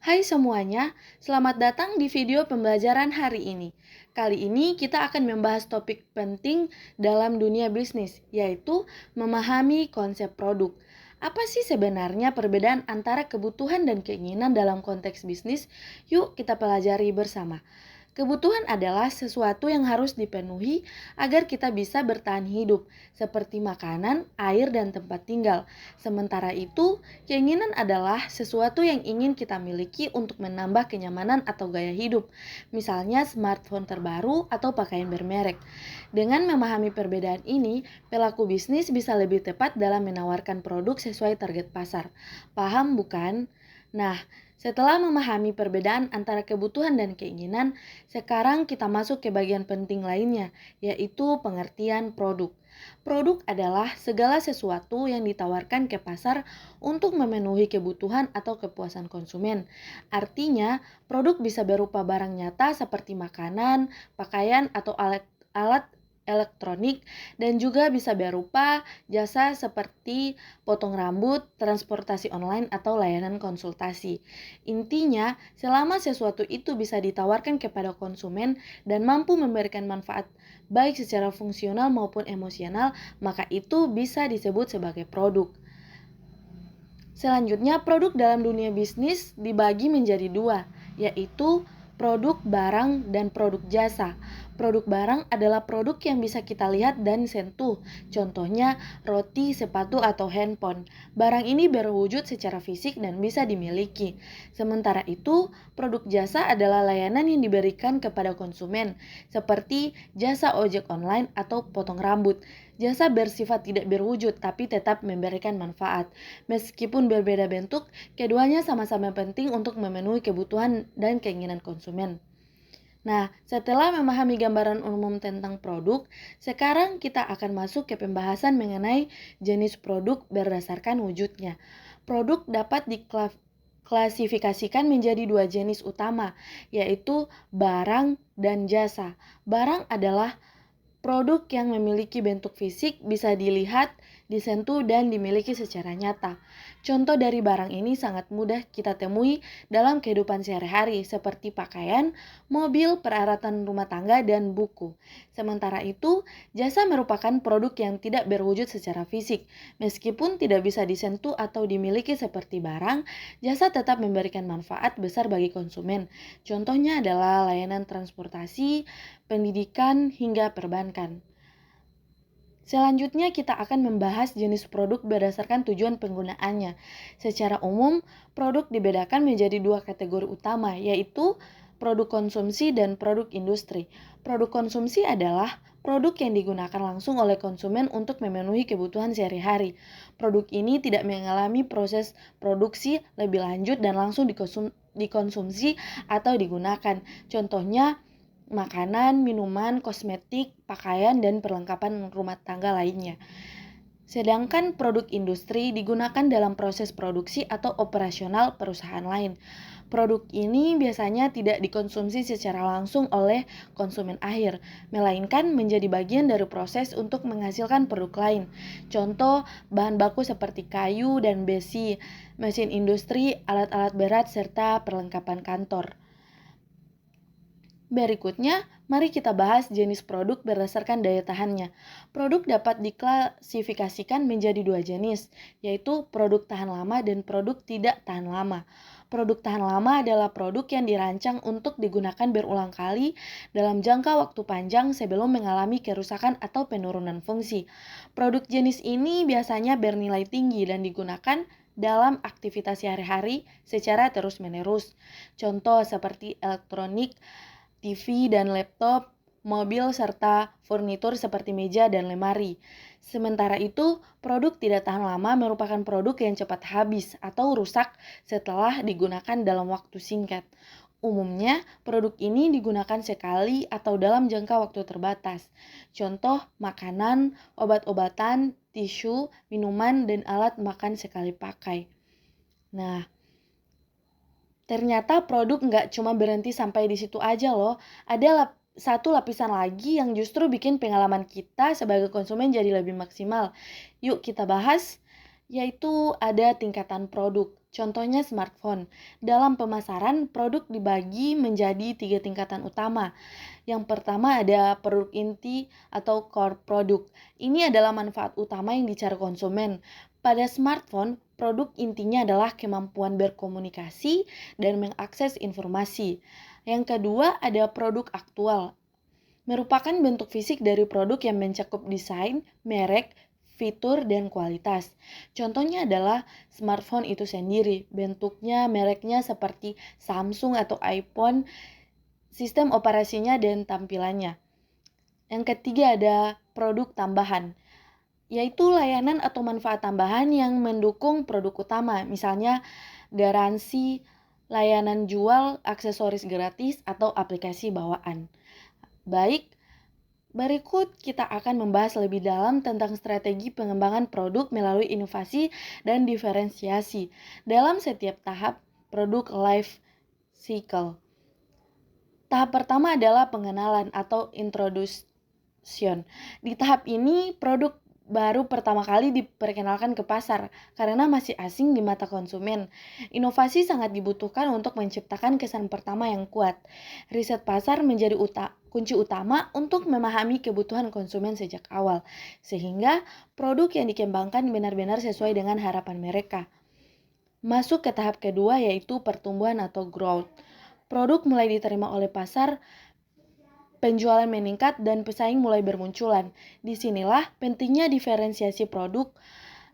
Hai semuanya, selamat datang di video pembelajaran hari ini. Kali ini kita akan membahas topik penting dalam dunia bisnis, yaitu memahami konsep produk. Apa sih sebenarnya perbedaan antara kebutuhan dan keinginan dalam konteks bisnis? Yuk kita pelajari bersama. Kebutuhan adalah sesuatu yang harus dipenuhi agar kita bisa bertahan hidup, seperti makanan, air, dan tempat tinggal. Sementara itu, keinginan adalah sesuatu yang ingin kita miliki untuk menambah kenyamanan atau gaya hidup, misalnya smartphone terbaru atau pakaian bermerek. Dengan memahami perbedaan ini, pelaku bisnis bisa lebih tepat dalam menawarkan produk sesuai target pasar. Paham bukan? Nah, setelah memahami perbedaan antara kebutuhan dan keinginan, sekarang kita masuk ke bagian penting lainnya, yaitu pengertian produk. Produk adalah segala sesuatu yang ditawarkan ke pasar untuk memenuhi kebutuhan atau kepuasan konsumen. Artinya, produk bisa berupa barang nyata seperti makanan, pakaian, atau alat elektronik, dan juga bisa berupa jasa seperti potong rambut, transportasi online, atau layanan konsultasi. Intinya, selama sesuatu itu bisa ditawarkan kepada konsumen dan mampu memberikan manfaat baik secara fungsional maupun emosional, maka itu bisa disebut sebagai produk. Selanjutnya, produk dalam dunia bisnis dibagi menjadi dua, yaitu produk barang dan produk jasa. Produk barang adalah produk yang bisa kita lihat dan sentuh, contohnya roti, sepatu, atau handphone. Barang ini berwujud secara fisik dan bisa dimiliki. Sementara itu, produk jasa adalah layanan yang diberikan kepada konsumen, seperti jasa ojek online atau potong rambut. Jasa bersifat tidak berwujud tapi tetap memberikan manfaat. Meskipun berbeda bentuk, keduanya sama-sama penting untuk memenuhi kebutuhan dan keinginan konsumen. Nah, setelah memahami gambaran umum tentang produk, sekarang kita akan masuk ke pembahasan mengenai jenis produk berdasarkan wujudnya. Produk dapat diklasifikasikan menjadi dua jenis utama, yaitu barang dan jasa. Barang adalah produk yang memiliki bentuk fisik, bisa dilihat, disentuh, dan dimiliki secara nyata. Contoh dari barang ini sangat mudah kita temui dalam kehidupan sehari-hari, seperti pakaian, mobil, peralatan rumah tangga, dan buku. Sementara itu, jasa merupakan produk yang tidak berwujud secara fisik. Meskipun tidak bisa disentuh atau dimiliki seperti barang, jasa tetap memberikan manfaat besar bagi konsumen. Contohnya adalah layanan transportasi, pendidikan, hingga perbankan. Selanjutnya kita akan membahas jenis produk berdasarkan tujuan penggunaannya. Secara umum, produk dibedakan menjadi dua kategori utama, yaitu produk konsumsi dan produk industri. Produk konsumsi adalah produk yang digunakan langsung oleh konsumen untuk memenuhi kebutuhan sehari-hari. Produk ini tidak mengalami proses produksi lebih lanjut dan langsung dikonsumsi atau digunakan. Contohnya, makanan, minuman, kosmetik, pakaian, dan perlengkapan rumah tangga lainnya. Sedangkan produk industri digunakan dalam proses produksi atau operasional perusahaan lain. Produk ini biasanya tidak dikonsumsi secara langsung oleh konsumen akhir, melainkan menjadi bagian dari proses untuk menghasilkan produk lain. Contoh, bahan baku seperti kayu dan besi, mesin industri, alat-alat berat, serta perlengkapan kantor. Berikutnya, mari kita bahas jenis produk berdasarkan daya tahannya. Produk dapat diklasifikasikan menjadi dua jenis, yaitu produk tahan lama dan produk tidak tahan lama. Produk tahan lama adalah produk yang dirancang untuk digunakan berulang kali dalam jangka waktu panjang sebelum mengalami kerusakan atau penurunan fungsi. Produk jenis ini biasanya bernilai tinggi dan digunakan dalam aktivitas sehari-hari secara terus-menerus. Contoh seperti elektronik, TV dan laptop, mobil, serta furnitur seperti meja dan lemari. Sementara itu, produk tidak tahan lama merupakan produk yang cepat habis atau rusak setelah digunakan dalam waktu singkat. Umumnya, produk ini digunakan sekali atau dalam jangka waktu terbatas. Contoh, makanan, obat-obatan, tisu, minuman, dan alat makan sekali pakai. Nah, ternyata produk nggak cuma berhenti sampai di situ aja loh. Ada satu lapisan lagi yang justru bikin pengalaman kita sebagai konsumen jadi lebih maksimal. Yuk kita bahas. yaitu ada tingkatan produk. Contohnya smartphone. Dalam pemasaran, produk dibagi menjadi 3 tingkatan utama. Yang pertama ada produk inti atau core product. Ini adalah manfaat utama yang dicari konsumen. Pada smartphone, produk intinya adalah kemampuan berkomunikasi dan mengakses informasi. Yang kedua ada produk aktual. Merupakan bentuk fisik dari produk yang mencakup desain, merek, fitur, dan kualitas. Contohnya adalah smartphone itu sendiri. Bentuknya, mereknya seperti Samsung atau iPhone, sistem operasinya, dan tampilannya. Yang ketiga ada produk tambahan, yaitu layanan atau manfaat tambahan yang mendukung produk utama. Misalnya garansi, layanan jual, aksesoris gratis, atau aplikasi bawaan. Baik, berikut kita akan membahas lebih dalam tentang strategi pengembangan produk melalui inovasi dan diferensiasi dalam setiap tahap produk life cycle. Tahap pertama adalah pengenalan atau introduction. Di tahap ini, produk baru pertama kali diperkenalkan ke pasar karena masih asing di mata konsumen. Inovasi sangat dibutuhkan untuk menciptakan kesan pertama yang kuat. Riset pasar menjadi kunci utama untuk memahami kebutuhan konsumen sejak awal, sehingga produk yang dikembangkan benar-benar sesuai dengan harapan mereka. Masuk ke tahap kedua yaitu pertumbuhan atau growth. Produk mulai diterima oleh pasar, penjualan meningkat, dan pesaing mulai bermunculan. Disinilah pentingnya diferensiasi produk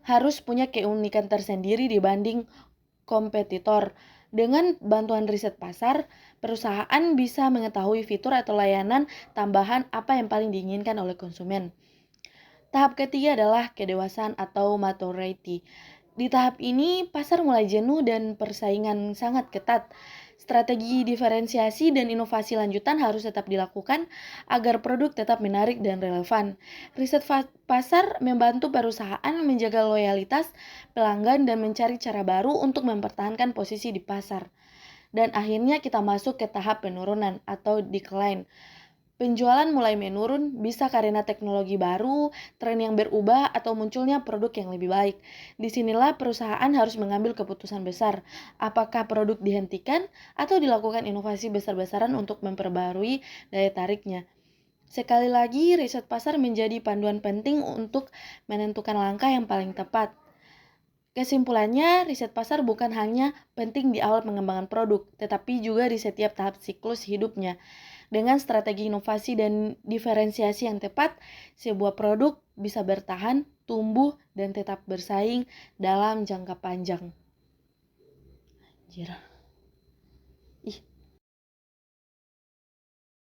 harus punya keunikan tersendiri dibanding kompetitor. Dengan bantuan riset pasar, perusahaan bisa mengetahui fitur atau layanan tambahan apa yang paling diinginkan oleh konsumen. Tahap ketiga adalah kedewasaan atau maturity. Di tahap ini, pasar mulai jenuh dan persaingan sangat ketat. Strategi diferensiasi dan inovasi lanjutan harus tetap dilakukan agar produk tetap menarik dan relevan. Riset pasar membantu perusahaan menjaga loyalitas pelanggan dan mencari cara baru untuk mempertahankan posisi di pasar. Dan akhirnya kita masuk ke tahap penurunan atau decline. Penjualan mulai menurun, bisa karena teknologi baru, tren yang berubah, atau munculnya produk yang lebih baik. Disinilah perusahaan harus mengambil keputusan besar, apakah produk dihentikan atau dilakukan inovasi besar-besaran untuk memperbarui daya tariknya. Sekali lagi, riset pasar menjadi panduan penting untuk menentukan langkah yang paling tepat. Kesimpulannya, riset pasar bukan hanya penting di awal pengembangan produk, tetapi juga di setiap tahap siklus hidupnya. Dengan strategi inovasi dan diferensiasi yang tepat, sebuah produk bisa bertahan, tumbuh, dan tetap bersaing dalam jangka panjang. Anjir.